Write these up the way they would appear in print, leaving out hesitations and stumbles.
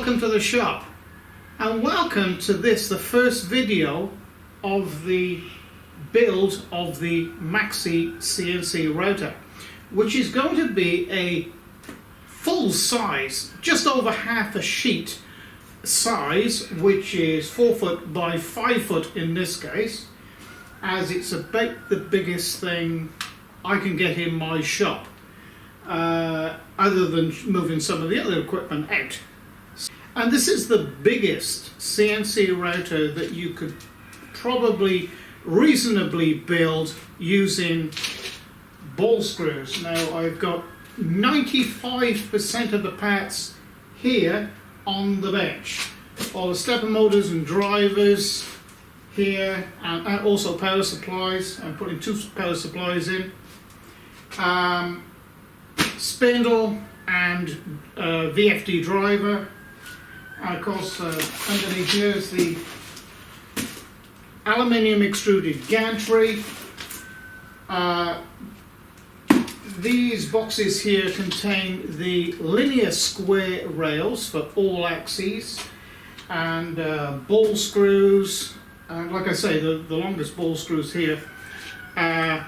welcome to the shop, and welcome to this, the first video of the build of the MAXI CNC Router, which is going to be a full size, just over half a sheet size, which is 4 foot by 5 foot in this case, as it's about the biggest thing I can get in my shop, other than moving some of the other equipment out. And this is the biggest CNC router that you could probably reasonably build using ball screws. Now I've got 95% of the parts here on the bench. All the stepper motors and drivers here, and also power supplies. I'm putting 2 power supplies in. Spindle and VFD driver. And of course, underneath here is the aluminium extruded gantry. These boxes here contain the linear square rails for all axes, and ball screws. And like I say, the longest ball screws here are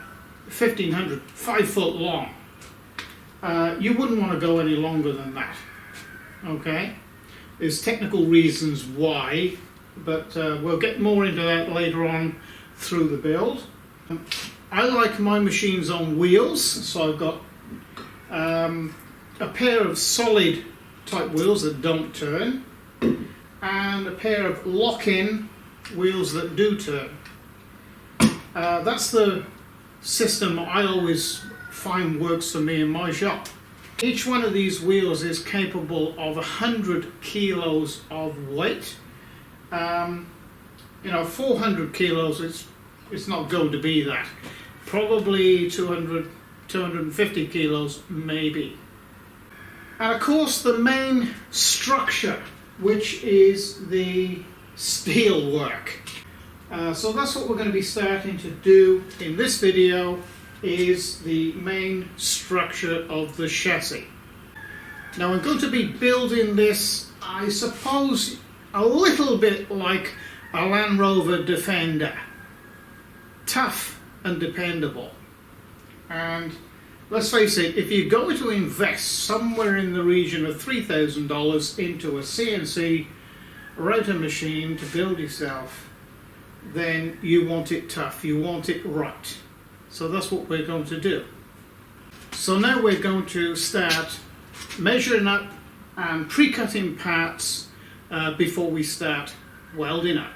1500, 5 foot long. You wouldn't want to go any longer than that. Okay? There's technical reasons why, but we'll get more into that later on through the build. I like my machines on wheels, so I've got a pair of solid type wheels that don't turn, and a pair of lock-in wheels that do turn. That's the system I always find works for me in my shop. Each one of these wheels is capable of 100 kilos of weight. 400 kilos, it's not going to be that. Probably 200, 250 kilos maybe. And of course the main structure, which is the steel work. So that's what we're going to be starting to do in this video, is the main structure of the chassis. Now I'm going to be building this, I suppose, a little bit like a Land Rover Defender. Tough and dependable. And let's face it, if you're going to invest somewhere in the region of $3,000 into a CNC router machine to build yourself, then you want it tough, you want it right. So that's what we're going to do. So now we're going to start measuring up and pre-cutting parts before we start welding up.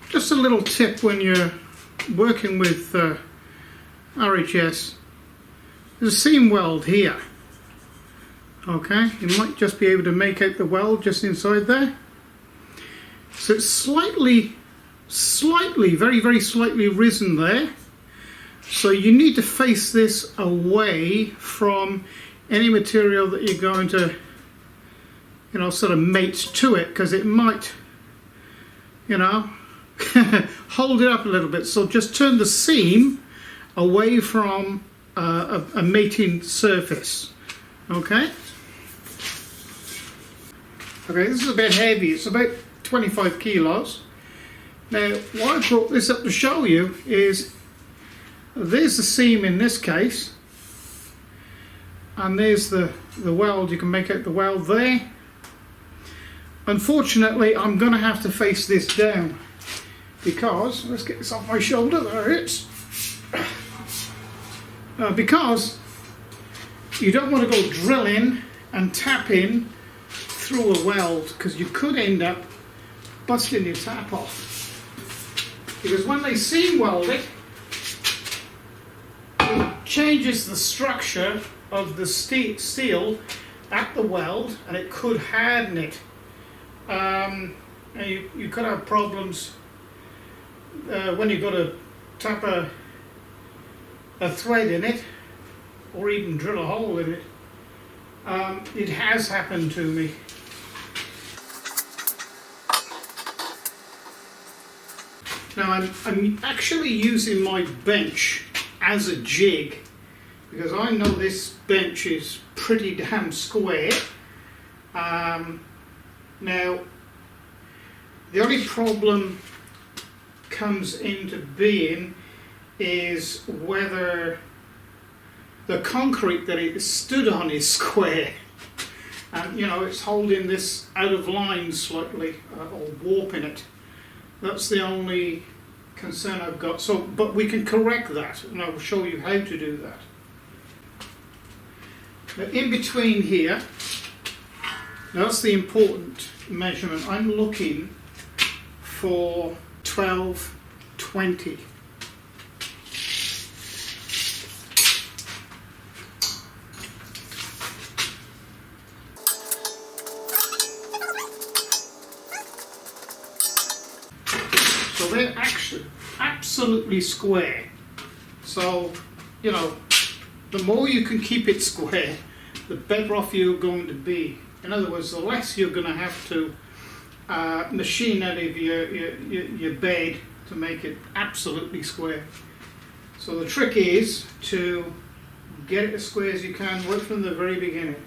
Just a little tip when you're working with RHS. There's a seam weld here. Okay, you might just be able to make out the weld just inside there. So it's slightly, very, very slightly risen there. So you need to face this away from any material that you're going to, sort of mate to it, because it might, hold it up a little bit. So just turn the seam away from a mating surface. Okay, this is a bit heavy. It's about 25 kilos. Now, why I brought this up to show you is there's the seam in this case, and there's the weld. You can make out the weld there. Unfortunately, I'm going to have to face this down because, let's get this off my shoulder, there it is. Because you don't want to go drilling and tapping through a weld, because you could end up busting your tap off. Because when they seam weld it, it changes the structure of the steel at the weld, and it could harden it. You could have problems when you've got to tap a thread in it, or even drill a hole in it. It has happened to me. Now I'm actually using my bench as a jig because I know this bench is pretty damn square. Now the only problem comes into being is whether the concrete that it stood on is square, and it's holding this out of line slightly or warping it. That's the only concern I've got. So, but we can correct that, and I will show you how to do that. Now, in between here, that's the important measurement. I'm looking for 1220. So they're actually absolutely square. So, the more you can keep it square, the better off you're going to be. In other words, the less you're going to have to machine out of your bed to make it absolutely square. So the trick is to get it as square as you can right from the very beginning.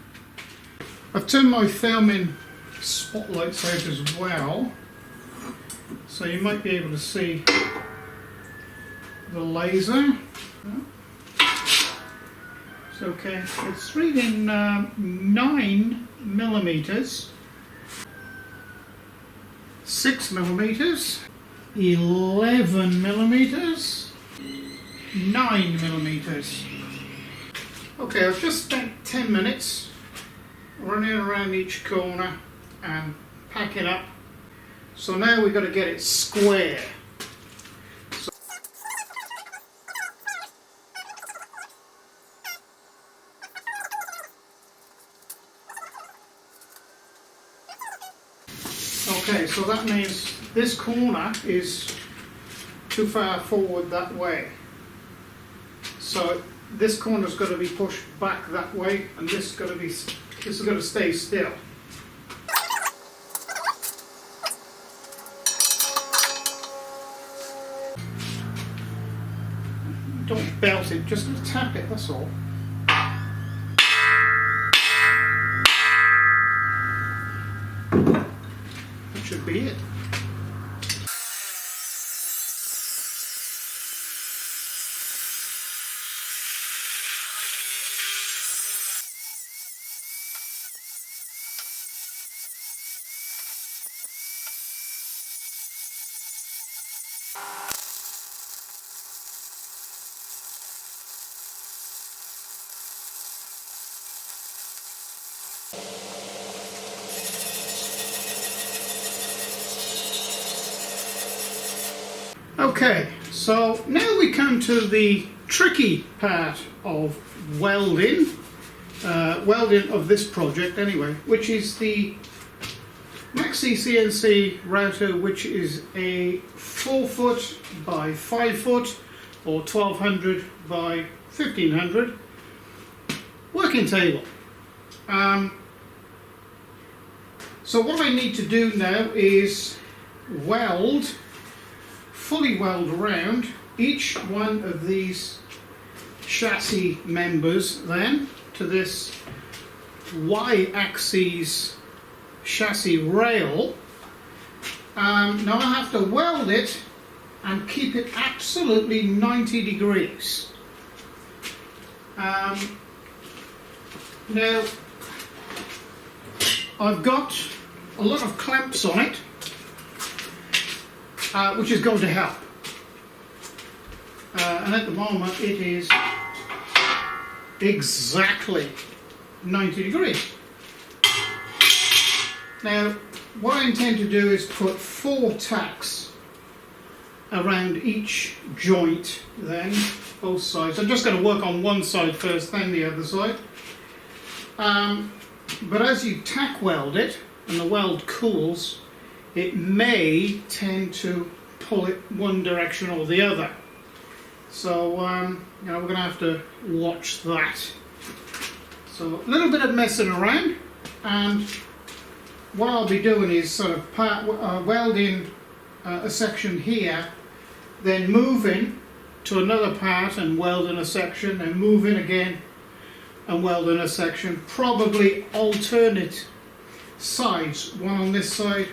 I've turned my filming spotlights out as well, so you might be able to see the laser. It's okay. It's reading 9 millimeters, 6 millimeters, 11 millimeters, 9 millimeters. Okay, I've just spent 10 minutes running around each corner and packing up. So now we've got to get it square. Okay, so that means this corner is too far forward that way. So this corner's got to be pushed back that way, and this has got to stay still. Don't belt it, just tap it, that's all. That should be it. Okay, so now we come to the tricky part of welding, welding of this project anyway, which is the MAXI CNC Router, which is a 4 foot by 5 foot or 1200 by 1500 working table. So what I need to do now is fully weld around each one of these chassis members then to this Y-axis chassis rail. Now I have to weld it and keep it absolutely 90 degrees. Now I've got a lot of clamps on it, which is going to help. And at the moment it is exactly 90 degrees. Now what I intend to do is put 4 tacks around each joint then, both sides. I'm just going to work on one side first, then the other side. But as you tack weld it and the weld cools, it may tend to pull it one direction or the other. So we're going to have to watch that. So a little bit of messing around, and what I'll be doing is sort of welding a section here then move in to another part and weld in a section, and move in again and weld in a section, probably alternate sides, one on this side,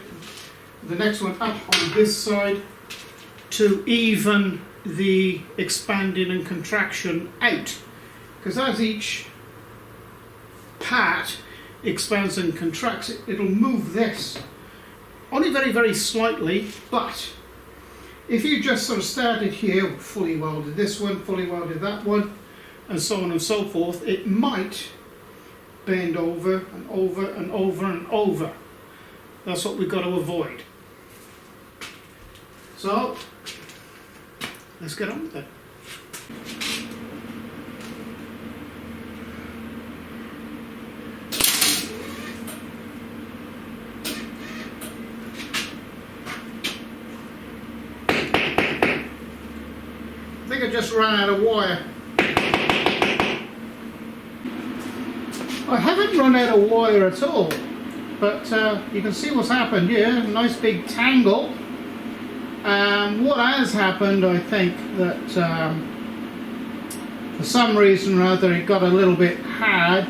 the next one up on this side, to even the expanding and contraction out, because as each part expands and contracts, it'll move this only very, very slightly. But if you just sort of started here, fully welded this one, fully welded that one, and so on and so forth, it might bend over and over and over and over. That's what we've got to avoid. So let's get on with it. I think I just ran out of wire. I haven't run out of wire at all, but you can see what's happened here. A nice big tangle. What has happened, I think, that for some reason or other it got a little bit hard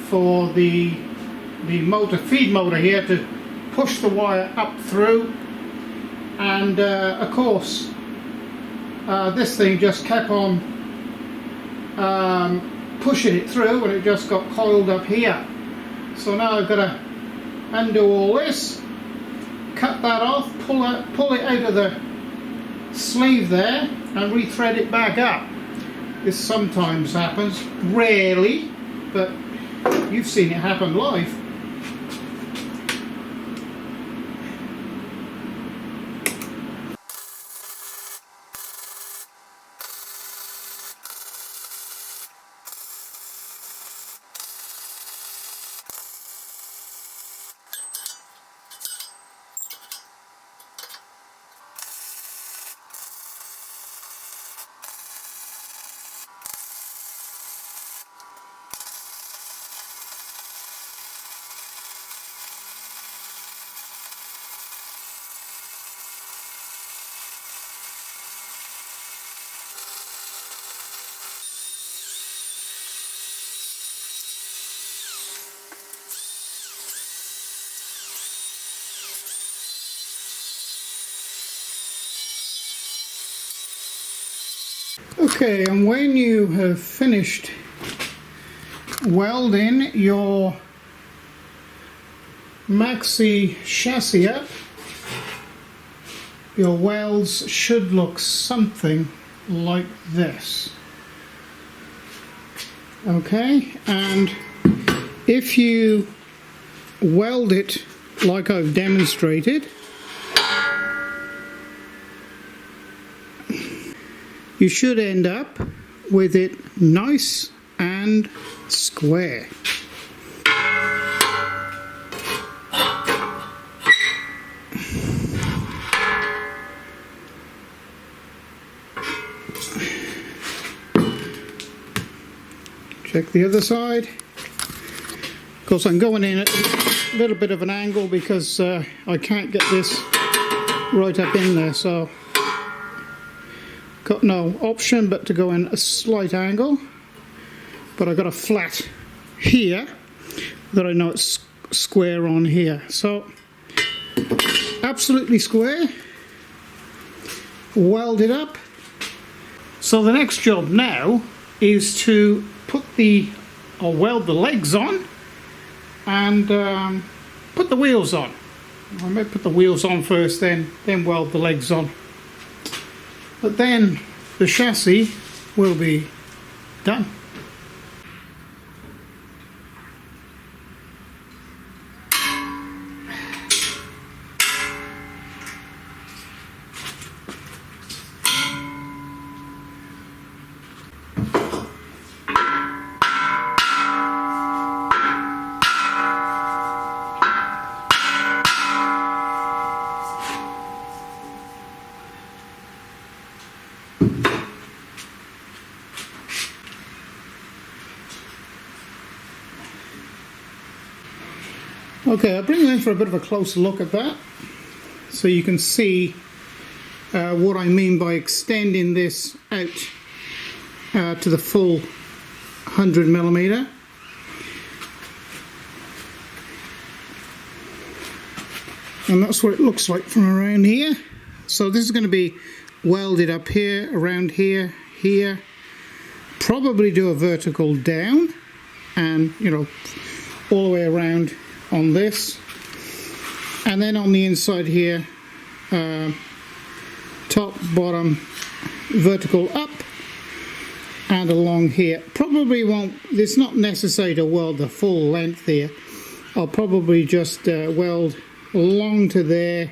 for the motor, feed motor here, to push the wire up through, and of course this thing just kept on pushing it through, and it just got coiled up here. So now I've got to undo all this, cut that off, pull it out of the sleeve there, and rethread it back up. This sometimes happens, rarely, but you've seen it happen live. Okay, and when you have finished welding your MAXI chassis up, your welds should look something like this. Okay, and if you weld it like I've demonstrated, you should end up with it nice and square. Check the other side. Of course, I'm going in at a little bit of an angle because I can't get this right up in there, so got no option but to go in a slight angle. But I've got a flat here that I know it's square on here, so absolutely square. Weld it up. So the next job now is to put weld the legs on and put the wheels on. I might put the wheels on first, then weld the legs on. But then the chassis will be done. Okay, I'll bring you in for a bit of a closer look at that so you can see what I mean by extending this out to the full 100mm. And that's what it looks like from around here. So this is going to be welded up here, around here, here. Probably do a vertical down, and you know, all the way around on this. And then on the inside here, top, bottom, vertical up, and along here. Probably won't, it's not necessary to weld the full length here. I'll probably just weld along to there,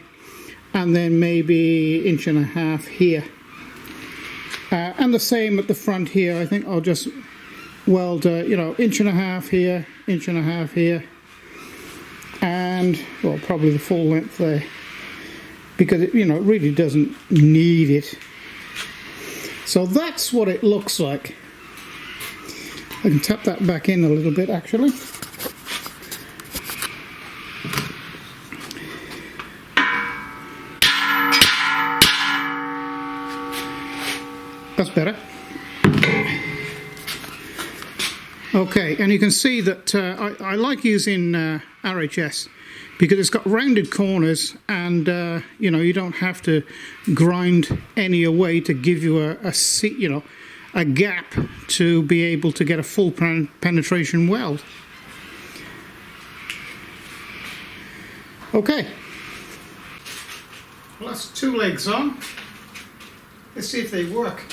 and then maybe 1.5 inches here. And the same at the front here. I think I'll just weld, you know, 1.5 inches here, 1.5 inches here, and well, probably the full length there, because it, you know, it really doesn't need it. So that's what it looks like. I can tap that back in a little bit actually. That's better. Okay, and you can see that I like using RHS because it's got rounded corners, and you know, you don't have to grind any away to give you a gap to be able to get a full penetration weld. Okay, well, that's 2 legs on. Let's see if they work.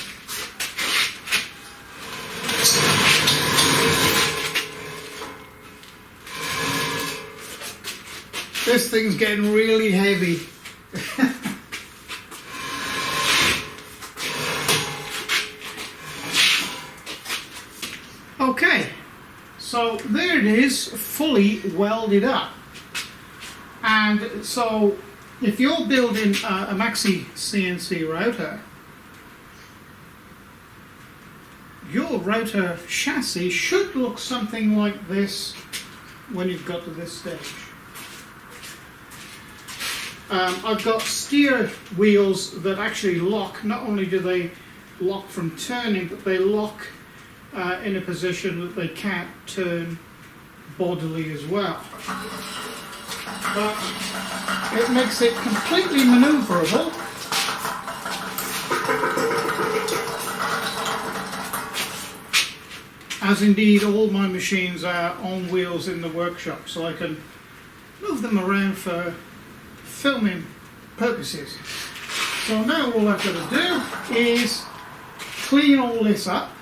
This thing's getting really heavy. Okay, so there it is, fully welded up. And so if you're building a MAXI CNC router, your router chassis should look something like this when you've got to this stage. I've got steer wheels that actually lock. Not only do they lock from turning, but they lock in a position that they can't turn bodily as well. But it makes it completely maneuverable. As indeed all my machines are on wheels in the workshop, so I can move them around for filming purposes. So now all I've got to do is clean all this up,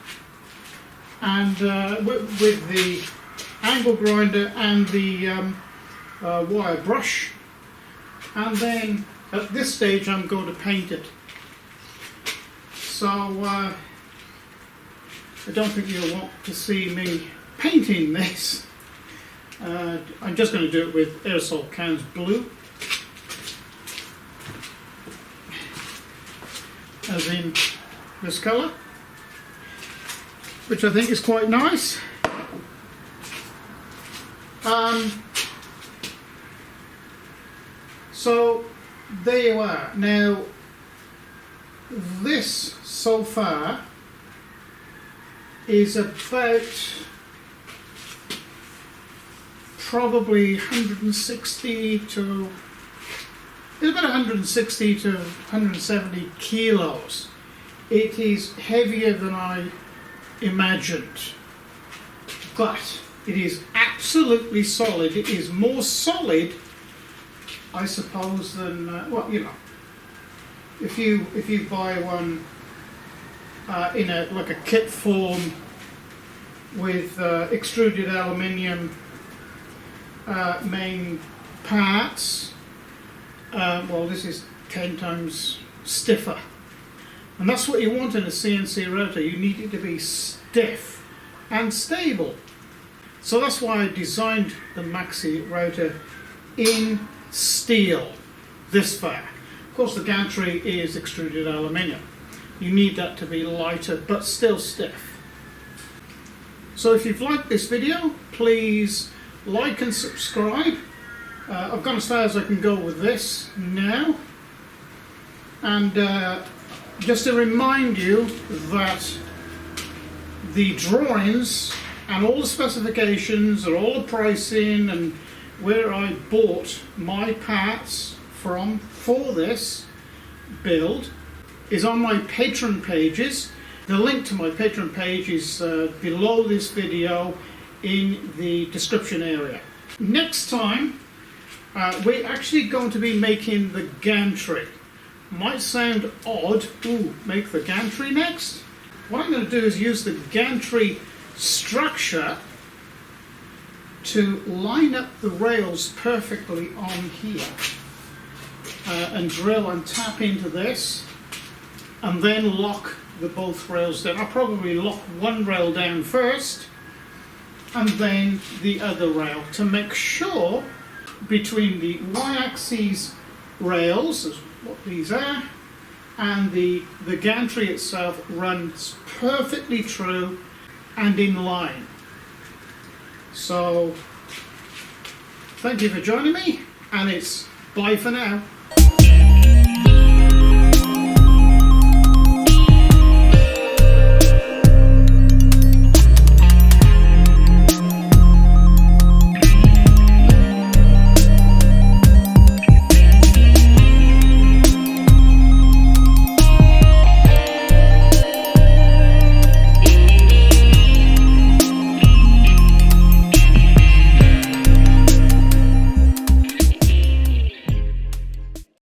and with the angle grinder and the wire brush, and then at this stage I'm going to paint it. So I don't think you'll want to see me painting this. I'm just going to do it with aerosol cans blue, as in this colour, which I think is quite nice. So there you are. Now this so far is about probably 160 to 170 kilos. It is heavier than I imagined, but it is absolutely solid. It is more solid, I suppose, than well, you know, if you buy one in like a kit form with extruded aluminium main parts, well, this is 10 times stiffer, and that's what you want in a CNC router. You need it to be stiff and stable. So that's why I designed the MAXI router in steel this far. Of course, the gantry is extruded aluminium. You need that to be lighter but still stiff. So if you've liked this video, please like and subscribe. I've gone as far as I can go with this now. And just to remind you that the drawings and all the specifications and all the pricing and where I bought my parts from for this build is on my Patron pages. The link to my Patron page is below this video in the description area. Next time we're actually going to be making the gantry. Might sound odd, make the gantry next? What I'm going to do is use the gantry structure to line up the rails perfectly on here and drill and tap into this and then lock the both rails down. I'll probably lock one rail down first and then the other rail to make sure between the y-axis rails, is what these are, and the gantry itself runs perfectly true and in line. So thank you for joining me, and it's bye for now.